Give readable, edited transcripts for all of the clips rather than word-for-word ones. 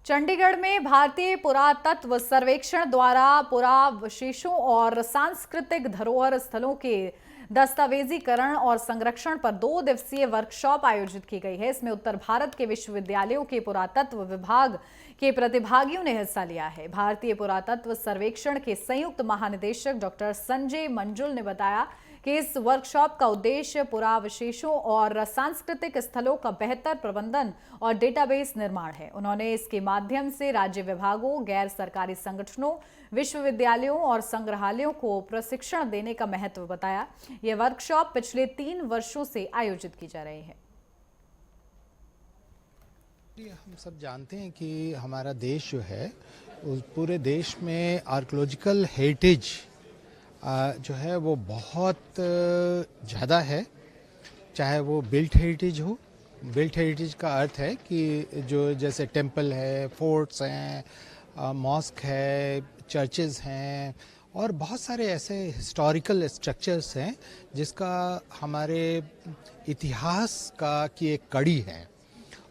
चंडीगढ़ में भारतीय पुरातत्व सर्वेक्षण द्वारा पुरावशेषों और सांस्कृतिक धरोहर स्थलों के दस्तावेजीकरण और संरक्षण पर 2 दिवसीय वर्कशॉप आयोजित की गई है। इसमें उत्तर भारत के विश्वविद्यालयों के पुरातत्व विभाग के प्रतिभागियों ने हिस्सा लिया है। भारतीय पुरातत्व सर्वेक्षण के संयुक्त महानिदेशक डॉक्टर संजय मंजुल ने बताया कि इस वर्कशॉप का उद्देश्य पुरावशेषों और सांस्कृतिक स्थलों का बेहतर प्रबंधन और डेटाबेस निर्माण है। उन्होंने इसके माध्यम से राज्य विभागों, गैर सरकारी संगठनों, विश्वविद्यालयों और संग्रहालयों को प्रशिक्षण देने का महत्व बताया। यह वर्कशॉप पिछले 3 वर्षों से आयोजित की जा रही है। हम सब जानते हैं कि हमारा देश जो है पूरे देश में आर्कियोलॉजिकल हेरिटेज जो है वो बहुत ज़्यादा है। चाहे वो बिल्ट हेरिटेज हो, बिल्ट हेरिटेज का अर्थ है कि जो जैसे टेम्पल है, फोर्ट्स हैं, मॉस्क है, चर्चेज़ हैं और बहुत सारे ऐसे हिस्टोरिकल स्ट्रक्चर्स हैं जिसका हमारे इतिहास की एक कड़ी है।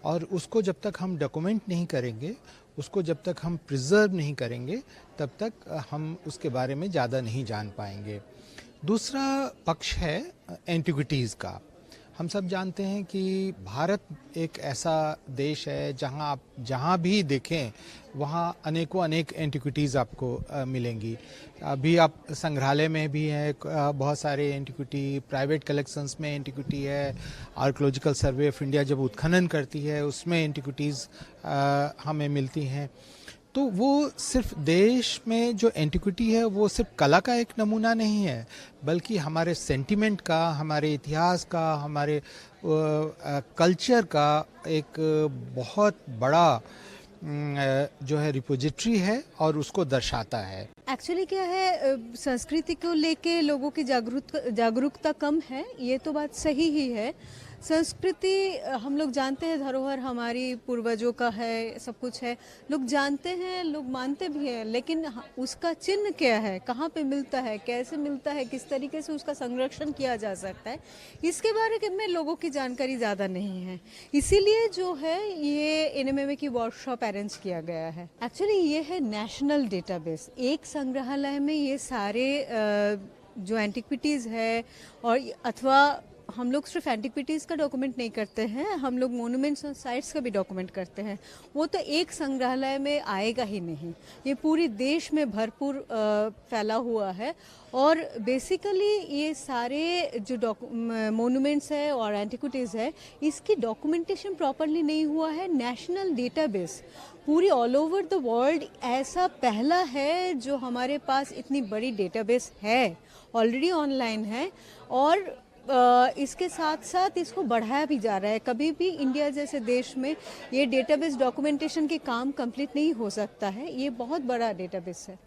और उसको जब तक हम डॉक्यूमेंट नहीं करेंगे, उसको जब तक हम प्रिजर्व नहीं करेंगे, तब तक हम उसके बारे में ज़्यादा नहीं जान पाएंगे। दूसरा पक्ष है एंटिक्विटीज़ का। हम सब जानते हैं कि भारत एक ऐसा देश है जहां आप जहां भी देखें वहां अनेक एंटिक्विटीज़ आपको मिलेंगी। अभी आप संग्रहालय में भी हैं बहुत सारे एंटिक्विटी, प्राइवेट कलेक्शंस में एंटिक्विटी है, आर्कियोलॉजिकल सर्वे ऑफ इंडिया जब उत्खनन करती है उसमें एंटिक्विटीज़ हमें मिलती हैं। तो वो सिर्फ देश में जो एंटिक्विटी है वो सिर्फ कला का एक नमूना नहीं है, बल्कि हमारे सेंटिमेंट का, हमारे इतिहास का, हमारे कल्चर का एक बहुत बड़ा जो है रिपोजिटरी है और उसको दर्शाता है। एक्चुअली क्या है, संस्कृति को लेके लोगों की जागरूकता कम है, ये तो बात सही ही है। संस्कृति हम लोग जानते हैं, धरोहर हमारी पूर्वजों का है, सब कुछ है, लोग जानते हैं, लोग मानते भी हैं, लेकिन उसका चिन्ह क्या है, कहाँ पे मिलता है, कैसे मिलता है, किस तरीके से उसका संरक्षण किया जा सकता है, इसके बारे में लोगों की जानकारी ज़्यादा नहीं है। इसीलिए जो है ये एनएमएमए की वर्कशॉप अरेंज किया गया है। एक्चुअली ये है नेशनल डेटाबेस। एक संग्रहालय में ये सारे जो एंटिक्विटीज़ है और अथवा हम लोग सिर्फ एंटिक्विटीज़ का डॉक्यूमेंट नहीं करते हैं, हम लोग मोन्यूमेंट्स और साइट्स का भी डॉक्यूमेंट करते हैं। वो तो एक संग्रहालय में आएगा ही नहीं, ये पूरे देश में भरपूर फैला हुआ है। और बेसिकली ये सारे जो मोन्यूमेंट्स है और एंटिक्विटीज़ है, इसकी डॉक्यूमेंटेशन प्रॉपरली नहीं हुआ है। नेशनल डेटाबेस पूरी ऑल ओवर द वर्ल्ड ऐसा पहला है जो हमारे पास इतनी बड़ी डेटाबेस है, ऑलरेडी ऑनलाइन है और इसके साथ साथ इसको बढ़ाया भी जा रहा है। कभी भी इंडिया जैसे देश में ये डेटाबेस डॉक्यूमेंटेशन के काम कंप्लीट नहीं हो सकता है, ये बहुत बड़ा डेटाबेस है।